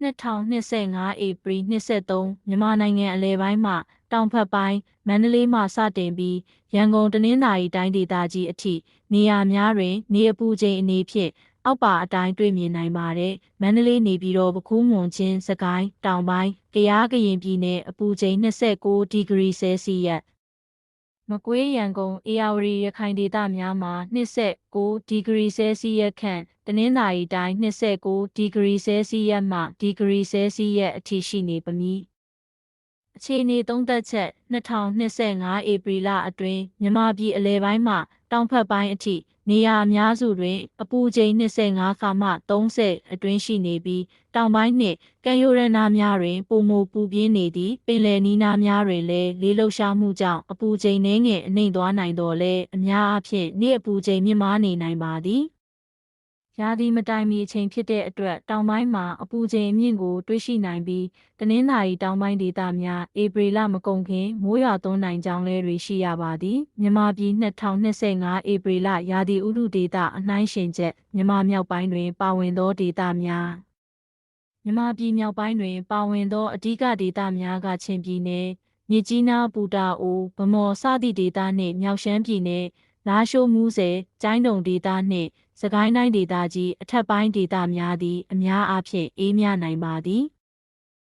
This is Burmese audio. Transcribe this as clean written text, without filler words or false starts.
2025 ဧပြီ23မြန်မာနိုင်ငံအလဲပိုင်းမှတောင်ဘက်ပိုင်းမန္တလေးမှစတင်ပြီးရန်ကုန်တနင်္သာရီတိုင်းဒေသကြီးအထိနေရာများတွင်နေအပူချိန်အနေဖြင့်အောက်ပါအတိုင်းတွေ့မြင်နိုင်ပါတယ်။မန္တလေးနေပြည်တော်ပဲခူးမွန်ချင်းစကိုင်းတောင်ပိုင်းကယားကရင်ပြည်နယ်အပူချိန်29ဒီဂရီဆဲစီယပ်မကွေးရန်ကုန်ဧရာဝတီရခိုင်ဒေသများမှာ29ဒီဂရီဆဲစီယပ်ခန့်တနင်္သာရီတိုင်း29ဒီဂရီဆဲစီယပ်မှဒီဂရီဆဲစီယပ်အထိရှိနေပါမည်အခြေအနေသုံးသပ်ချက်2025ဧပြီလအတွင်းမြန်မာပြည်အလဲပိုင်းမှတောင်ဘက်ပိုင်းအထိနေရာအများစုတွင်အပူချိန်25ခါမှ30အတွင်းရှိနေပြီးတောင်ပိုင်းနှင့်ကမ်းရိုးတန်းသားများတွင်ပိုမိုပူပြင်းနေသည်ပင်လယ်နီးနားများတွင်လည်းလေလှုပ်ရှားမှုကြောင့်အပူချိန်နှဲငယ်အနှိမ်သွားနိုင်တော်လဲအများအားဖြင့်နေ့အပူချိန်မြင့်မားနေနိုင်ပါသည်ရာသီမတိုင်မီအချိန်ဖြစ်တဲ့အတွက်တောင်ပိုင်းမှာအပူချိန်အမြင့်ကိုတွေ့ရှိနိုင်ပြီးတနင်္သာရီတောင်ပိုင်းဒေသများဧပြီလမကုန်ခင်မိုးရွာသွန်းနိုင်ကြောင်းလဲတွေရှိရပါသည်မြန်မာပြည်2025ဧပြီလရာသီဥတုဒေသအနှိုင်းယှဉ်ချက်မြန်မာမြောက်ပိုင်းတွင်ပါဝင်သောဒေသများမြန်မာပြည်မြောက်ပိုင်းတွင်ပါဝင်သောအဓိကဒေသများကချင်းပြည်နယ်မြစ်ကြီးနားပူတာအိုဗမော်စသည့်ဒေသနှင့်မြောက်ရှမ်းပြည်နယ်လားရှိုးမူးဆယ်ကျိုင်းတုံဒေသနှင့်စကိုင်းတိုင်းဒေသကြီးအထက်ပိုင်းဒေသများသည်အများအားဖြင့်အေးမြနိုင်ပါသည်